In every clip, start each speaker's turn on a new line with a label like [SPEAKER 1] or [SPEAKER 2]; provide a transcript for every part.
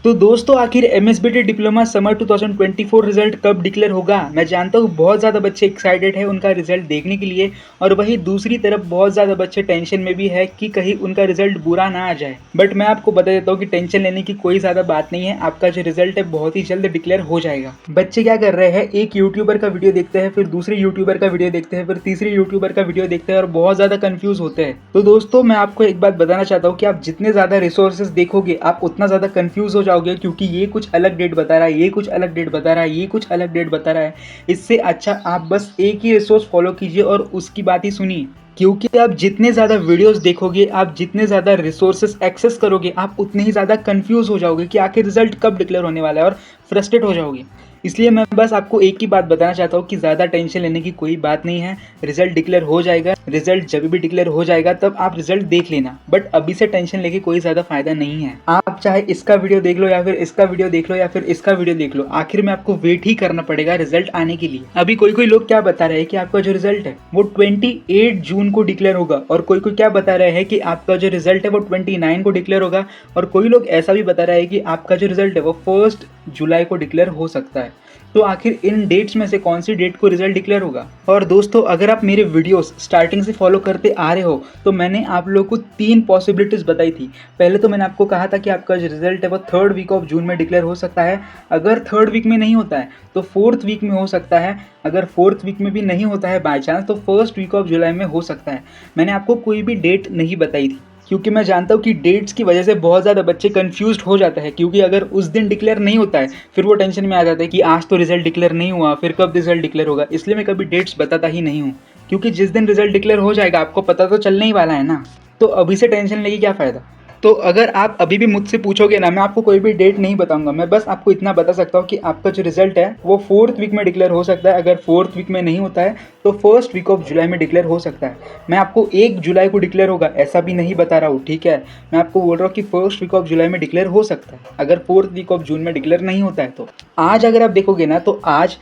[SPEAKER 1] तो दोस्तों आखिर एमएसबीटी डिप्लोमा समर 2024 रिजल्ट कब डिक्लेयर होगा। मैं जानता हूँ बहुत ज़्यादा बच्चे एक्साइटेड है उनका रिजल्ट देखने के लिए, और वहीं दूसरी तरफ बहुत ज़्यादा बच्चे टेंशन में भी है कि कहीं उनका रिजल्ट बुरा ना आ जाए। बट मैं आपको बता देता हूँ कि टेंशन लेने की कोई ज़्यादा बात नहीं है, आपका जो रिजल्ट है बहुत ही जल्द डिक्लेयर हो जाएगा। बच्चे क्या कर रहे हैं, एक यूट्यूबर का वीडियो देखते हैं, फिर दूसरे यूट्यूबर का वीडियो देखते हैं, फिर तीसरे यूट्यूबर का वीडियो देखते हैं और बहुत ज़्यादा कंफ्यूज होते हैं। तो दोस्तों मैं आपको एक बात बताना चाहता हूँ कि आप जितने ज़्यादा रिसोर्सेज देखोगे आप उतना ज़्यादा कंफ्यूज हो जाओगे, क्योंकि ये कुछ अलग डेट बता रहा है, ये कुछ अलग डेट बता रहा है, ये कुछ अलग डेट बता रहा है। इससे अच्छा आप बस एक ही रिसोर्स फॉलो कीजिए और उसकी बात ही सुनिए, क्योंकि आप जितने ज़्यादा वीडियोस देखोगे, आप जितने ज़्यादा रिसोर्सेस एक्सेस करोगे, आप उतने ही ज़्यादा कंफ्यूज हो जाओगे कि आखिर रिजल्ट कब डिक्लेयर होने वाला है और फ्रस्ट्रेट हो जाओगे। इसलिए मैं बस आपको एक ही बात बताना चाहता हूँ कि ज़्यादा टेंशन लेने की कोई बात नहीं है। रिजल्ट डिक्लेयर हो जाएगा, रिजल्ट जब भी डिक्लेयर हो जाएगा तब आप रिजल्ट देख लेना, बट अभी से टेंशन लेके कोई ज़्यादा फायदा नहीं है। आप चाहे इसका वीडियो देख लो या फिर इसका वीडियो देख लो या फिर इसका वीडियो देख लो, आखिर में आपको वेट ही करना पड़ेगा रिजल्ट आने के लिए। अभी कोई कोई लोग क्या बता रहे हैं कि आपका जो रिजल्ट है वो 28 जून को डिक्लेयर होगा, और कोई कोई क्या बता रहे हैं कि आपका जो रिजल्ट है वो 29 को डिक्लेयर होगा, और कोई लोग ऐसा भी बता रहे हैं कि आपका जो रिजल्ट है वो 1 जुलाई को डिक्लेयर हो सकता है। तो आखिर इन डेट्स में से कौन सी डेट को रिजल्ट डिक्लेयर होगा। और दोस्तों अगर आप मेरे वीडियोस स्टार्टिंग से फॉलो करते आ रहे हो तो मैंने आप लोगों को 3 पॉसिबिलिटीज़ बताई थी। पहले तो मैंने आपको कहा था कि आपका जो रिजल्ट है वो 3rd वीक ऑफ जून में डिक्लेयर हो सकता है। अगर 3rd वीक में नहीं होता है तो 4th वीक में हो सकता है। अगर 4th वीक में भी नहीं होता है बाई चांस तो 1st वीक ऑफ जुलाई में हो सकता है। मैंने आपको कोई भी डेट नहीं बताई थी, क्योंकि मैं जानता हूँ कि डेट्स की वजह से बहुत ज़्यादा बच्चे कंफ्यूज्ड हो जाते हैं, क्योंकि अगर उस दिन डिक्लेयर नहीं होता है फिर वो टेंशन में आ जाता है कि आज तो रिजल्ट डिक्लेयर नहीं हुआ, फिर कब रिजल्ट डिक्लेयर होगा। इसलिए मैं कभी डेट्स बताता ही नहीं हूँ, क्योंकि जिस दिन रिजल्ट डिक्लेयर हो जाएगा आपको पता तो चलने ही वाला है ना। तो अभी से टेंशन लेके क्या फ़ायदा। तो अगर आप अभी भी मुझसे पूछोगे ना, मैं आपको कोई भी डेट नहीं बताऊंगा। मैं बस आपको इतना बता सकता हूँ कि आपका जो रिजल्ट है वो 4th वीक में डिक्लेयर हो सकता है। अगर 4th वीक में नहीं होता है तो 1st वीक ऑफ जुलाई में डिक्लेयर हो सकता है। मैं आपको 1 जुलाई को डिक्लेयर होगा ऐसा भी नहीं बता रहा हूँ, ठीक है। मैं आपको बोल रहा हूँ कि 1st वीक ऑफ जुलाई में डिक्लेयर हो सकता है, अगर 4th वीक ऑफ जून में डिक्लेयर नहीं होता है तो। आज अगर आप देखोगे ना तो आज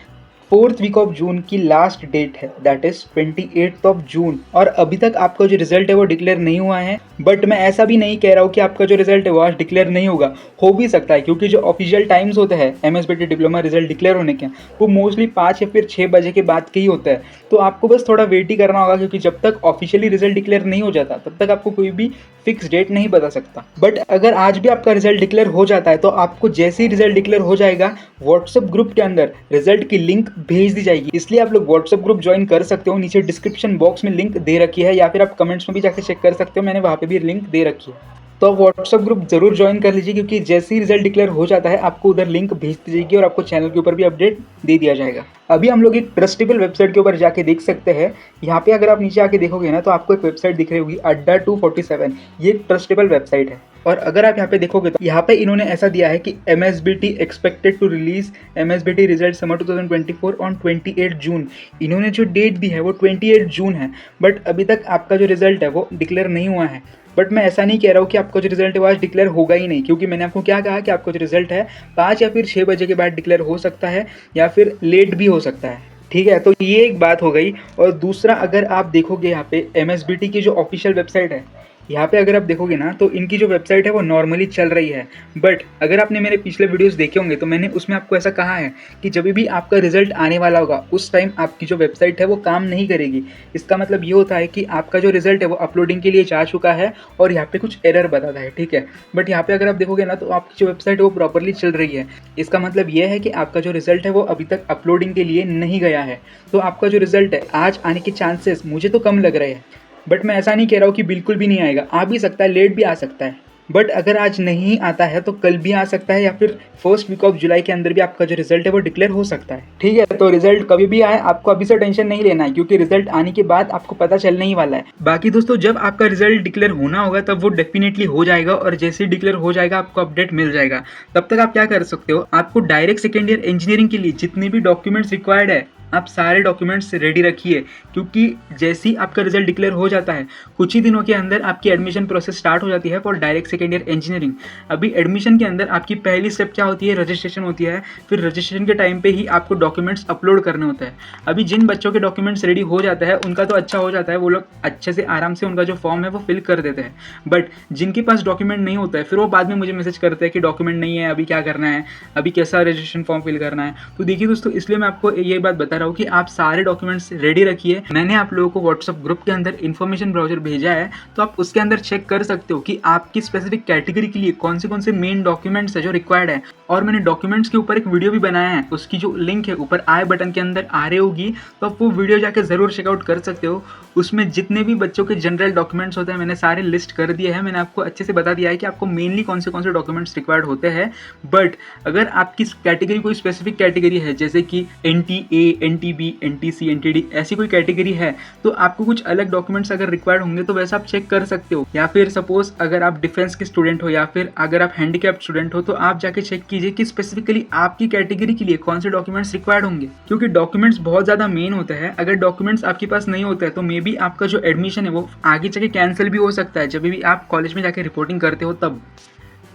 [SPEAKER 1] 4th वीक ऑफ जून की लास्ट डेट है, that is 28th of June, और अभी तक आपका जो रिजल्ट है वो डिक्लेयर नहीं हुआ है। बट मैं ऐसा भी नहीं कह रहा हूँ कि आपका जो रिजल्ट है वो आज डिक्लेयर नहीं होगा, हो भी सकता है, क्योंकि जो ऑफिशियल टाइम्स होते हैं एमएसबीटी डिप्लोमा रिजल्ट डिक्लेयर होने के वो मोस्टली 5 या फिर 6 बजे के बाद के ही होता है। तो आपको बस थोड़ा वेट ही करना होगा, क्योंकि जब तक ऑफिशियली रिजल्ट डिक्लेयर नहीं हो जाता तब तक आपको कोई भी फिक्स डेट नहीं बता सकता। बट अगर आज भी आपका रिजल्ट डिक्लेयर हो जाता है तो आपको जैसे ही रिजल्ट डिक्लेयर हो जाएगा व्हाट्सएप ग्रुप के अंदर रिजल्ट की लिंक भेज दी जाएगी। इसलिए आप लोग व्हाट्सएप ग्रुप ज्वाइन कर सकते हो, नीचे डिस्क्रिप्शन बॉक्स में लिंक दे रखी है, या फिर आप कमेंट्स में भी जाकर चेक कर सकते हो, मैंने वहाँ पे भी लिंक दे रखी है। तो आप व्हाट्सएप ग्रुप जरूर ज्वाइन कर लीजिए, क्योंकि जैसे ही रिजल्ट डिक्लेयर हो जाता है आपको उधर लिंक भेज दी जाएगी और आपको चैनल के ऊपर भी अपडेट दे दिया जाएगा। अभी हम लोग एक ट्रस्टेबल वेबसाइट के ऊपर जाके देख सकते हैं। यहाँ पे अगर आप नीचे आके देखोगे ना तो आपको एक वेबसाइट दिख रही होगी अड्डा 247। ये एक ट्रस्टेबल वेबसाइट है, और अगर आप यहाँ पे देखोगे तो यहाँ पे इन्होंने ऐसा दिया है कि MSBT expected to release MSBT result summer 2024 on 28 June. इन्होंने जो डेट दी है वो 28 जून है, बट अभी तक आपका जो रिजल्ट है वो डिक्लेयर नहीं हुआ है। बट मैं ऐसा नहीं कह रहा हूँ कि आपका जो रिजल्ट है वो आज डिक्लेयर होगा ही नहीं, क्योंकि मैंने आपको क्या कहा कि आपका जो रिजल्ट है 5 या फिर 6 बजे के बाद डिक्लेयर हो सकता है, या फिर लेट भी हो सकता है, ठीक है। तो ये एक बात हो गई। और दूसरा, अगर आप देखोगे यहाँ पे एमएसबीटी की जो ऑफिशियल वेबसाइट है, यहाँ पे अगर आप देखोगे ना तो इनकी जो वेबसाइट है वो नॉर्मली चल रही है। बट अगर आपने मेरे पिछले वीडियोस देखे होंगे तो मैंने उसमें आपको ऐसा कहा है कि जब भी आपका रिजल्ट आने वाला होगा उस टाइम आपकी जो वेबसाइट है वो काम नहीं करेगी। इसका मतलब ये होता है कि आपका जो रिजल्ट है वो अपलोडिंग के लिए जा चुका है और यहाँ पे कुछ एरर बताता है, ठीक है। बट यहाँ पे अगर आप देखोगे ना तो आपकी जो वेबसाइट है वो प्रॉपरली चल रही है। इसका मतलब ये है कि आपका जो रिजल्ट है वो अभी तक अपलोडिंग के लिए नहीं गया है। तो आपका जो रिजल्ट है आज आने के चांसेस मुझे तो कम लग रहे हैं, बट मैं ऐसा नहीं कह रहा हूँ कि बिल्कुल भी नहीं आएगा। आ भी सकता है, लेट भी आ सकता है। बट अगर आज नहीं आता है तो कल भी आ सकता है, या फिर 1st वीक ऑफ जुलाई के अंदर भी आपका जो रिजल्ट है वो डिक्लेयर हो सकता है, ठीक है। तो रिजल्ट कभी भी आए आपको अभी से टेंशन नहीं लेना है, क्योंकि रिजल्ट आने के बाद आपको पता चलने ही वाला है। बाकी दोस्तों जब आपका रिजल्ट डिक्लेयर होना होगा तब वो डेफिनेटली हो जाएगा, और जैसे ही डिक्लेयर हो जाएगा आपको अपडेट मिल जाएगा। तब तक आप क्या कर सकते हो, आपको डायरेक्ट सेकेंड ईयर इंजीनियरिंग के लिए जितने भी डॉक्यूमेंट्स रिक्वायर्ड है आप सारे डॉक्यूमेंट्स रेडी रखिए, क्योंकि जैसे ही आपका रिजल्ट डिक्लेयर हो जाता है कुछ ही दिनों के अंदर आपकी एडमिशन प्रोसेस स्टार्ट हो जाती है for direct second year engineering. अभी एडमिशन के अंदर आपकी पहली स्टेप क्या होती है, रजिस्ट्रेशन होती है। फिर रजिस्ट्रेशन के टाइम पे ही आपको डॉक्यूमेंट्स अपलोड करने होते हैं। अभी जिन बच्चों के डॉक्यूमेंट्स रेडी हो जाता है उनका तो अच्छा हो जाता है, वो लोग अच्छे से आराम से उनका जो फॉर्म है वो फिल कर देते हैं। बट जिनके पास डॉक्यूमेंट नहीं होता है फिर वो बाद में मुझे मैसेज करते हैं कि डॉक्यूमेंट नहीं है, अभी क्या करना है, अभी कैसा रजिस्ट्रेशन फॉर्म फिल करना है। तो देखिए दोस्तों, इसलिए मैं आपको ये बात बता रहा हूँ कि आप सारे डॉक्यूमेंट्स रेडी रखिए। मैंने आप लोगों को व्हाट्सएप ग्रुप के अंदर इन्फॉर्मेशन ब्राउजर भेजा है, तो आप उसके अंदर चेक कर सकते हो कि आपकी स्पेसिफिक कैटेगरी के लिए कौन से मेन डॉक्यूमेंट्स है जो रिक्वायर्ड है। और मैंने डॉक्यूमेंट्स के ऊपर एक वीडियो भी बनाया है, उसकी जो लिंक है ऊपर आई बटन के अंदर आ रही होगी, तो आप वो वीडियो जाके जरूर चेकआउट कर सकते हो। उसमें जितने भी बच्चों के जनरल डॉक्यूमेंट्स होते हैं मैंने सारे लिस्ट कर दिए हैं। मैंने आपको अच्छे से बता दिया है कि आपको मेनली कौन से डॉक्यूमेंट्स रिक्वायर्ड होते हैं। बट अगर आपकी कैटेगरी कोई स्पेसिफिक कैटेगरी है, जैसे कि NTA, NTB, NTC, NTD ऐसी कोई कैटेगरी है, तो आपको कुछ अलग डॉक्यूमेंट्स अगर रिक्वायर्ड होंगे तो वैसा आप चेक कर सकते हो। या फिर सपोज अगर आप डिफेंस के स्टूडेंट हो या फिर अगर आप हैंडीकैप्ड स्टूडेंट हो, तो आप जाके चेक कीजिए कि स्पेसिफिकली आपकी कैटेगरी के लिए कौन से डॉक्यूमेंट्स रिक्वायर्ड होंगे, क्योंकि डॉक्यूमेंट्स बहुत ज़्यादा मेन होता है। अगर डॉक्यूमेंट्स आपके पास नहीं होते हैं तो मे बी आपका जो एडमिशन है वो आगे चल के कैंसिल भी हो सकता है, जब भी आप कॉलेज में जाके रिपोर्टिंग करते हो तब।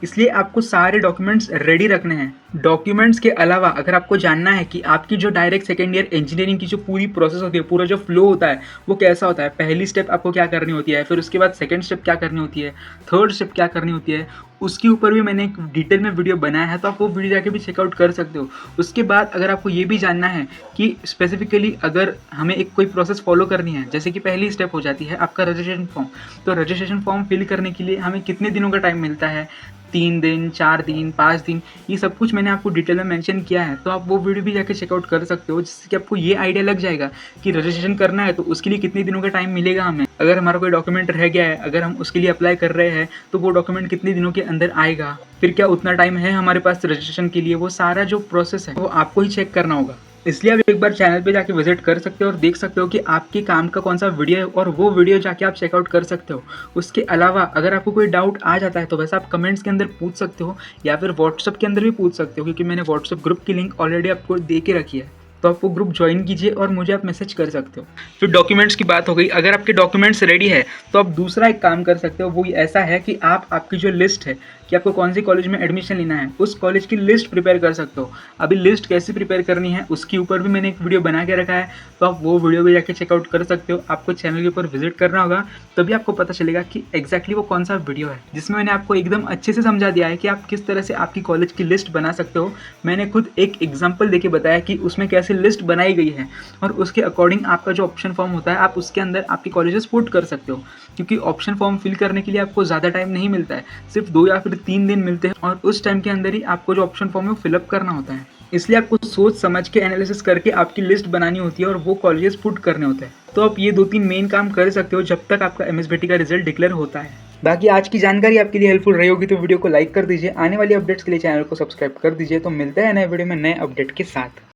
[SPEAKER 1] इसलिए आपको सारे डॉक्यूमेंट्स रेडी रखने हैं। डॉक्यूमेंट्स के अलावा अगर आपको जानना है कि आपकी जो डायरेक्ट सेकेंड ईयर इंजीनियरिंग की जो पूरी प्रोसेस होती है, पूरा जो फ्लो होता है वो कैसा होता है, पहली स्टेप आपको क्या करनी होती है, फिर उसके बाद सेकंड स्टेप क्या करनी होती है, थर्ड स्टेप क्या करनी होती है, उसके ऊपर भी मैंने एक डिटेल में वीडियो बनाया है, तो आप वो वीडियो जाके भी चेकआउट कर सकते हो। उसके बाद अगर आपको ये भी जानना है कि स्पेसिफिकली अगर हमें एक कोई प्रोसेस फॉलो करनी है, जैसे कि पहली स्टेप हो जाती है आपका रजिस्ट्रेशन फॉर्म, तो रजिस्ट्रेशन फॉर्म फिल करने के लिए हमें कितने दिनों का टाइम मिलता है, 3 दिन, 4 दिन, 5 दिन, ये सब कुछ मैंने आपको डिटेल में मेंशन किया है। तो आप वो वीडियो भी जाके चेकआउट कर सकते हो, जिससे कि आपको ये आइडिया लग जाएगा कि रजिस्ट्रेशन करना है तो उसके लिए कितने दिनों का टाइम मिलेगा हमें। अगर हमारा कोई डॉक्यूमेंट रह गया है, अगर हम उसके लिए अप्लाई कर रहे हैं तो वो डॉक्यूमेंट कितने दिनों के अंदर आएगा, फिर क्या उतना टाइम है हमारे पास रजिस्ट्रेशन के लिए, वो सारा जो प्रोसेस है वो आपको ही चेक करना होगा। इसलिए आप एक बार चैनल पे जाके विजिट कर सकते हो और देख सकते हो कि आपके काम का कौन सा वीडियो है, और वो वीडियो जाके आप चेकआउट कर सकते हो। उसके अलावा अगर आपको कोई डाउट आ जाता है तो वैसे आप कमेंट्स के अंदर पूछ सकते हो या फिर व्हाट्सअप के अंदर भी पूछ सकते हो, क्योंकि मैंने व्हाट्सअप ग्रुप की लिंक ऑलरेडी आपको दे के रखी है। तो आप वो ग्रुप ज्वाइन कीजिए और मुझे आप मैसेज कर सकते हो। फिर डॉक्यूमेंट्स की बात हो गई। अगर आपके डॉक्यूमेंट्स रेडी है तो आप दूसरा एक काम कर सकते हो, वो ऐसा है कि आप आपकी जो लिस्ट है कि आपको कौन सी कॉलेज में एडमिशन लेना है, उस कॉलेज की लिस्ट प्रिपेयर कर सकते हो। अभी लिस्ट कैसे प्रिपेयर करनी है उसके ऊपर भी मैंने एक वीडियो बना के रखा है, तो आप वो वीडियो भी जाके चेकआउट कर सकते हो। आपको चैनल के ऊपर विजिट करना होगा, तभी आपको पता चलेगा कि एग्जैक्टली वो कौन सा वीडियो है, जिसमें मैंने आपको एकदम अच्छे से समझा दिया है कि आप किस तरह से आपकी कॉलेज की लिस्ट बना सकते हो। मैंने खुद एक एग्जाम्पल देके बताया कि उसमें कैसे लिस्ट बनाई गई है, और उसके अकॉर्डिंग आपका जो ऑप्शन फॉर्म होता है आप उसके अंदर आपकी कॉलेजेस पुट कर सकते हो। क्योंकि ऑप्शन फॉर्म फिल करने के लिए आपको ज़्यादा टाइम नहीं मिलता है, सिर्फ 2 या फिर 3 दिन मिलते हैं, और उस टाइम के अंदर ही आपको जो ऑप्शन फॉर्म है वो फिलअप करना होता है। इसलिए आपको सोच समझ के एनालिसिस करके आपकी लिस्ट बनानी होती है और वो कॉलेजेस पुट करने होते हैं। तो आप ये 2-3 मेन काम कर सकते हो जब तक आपका MSBT का रिजल्ट डिक्लेयर होता है। बाकी आज की जानकारी आपके लिए हेल्पफुल रही होगी तो वीडियो को लाइक कर दीजिए। आने वाली अपडेट्स के लिए चैनल को सब्सक्राइब कर दीजिए। तो मिलते हैं नए वीडियो में नए अपडेट के साथ।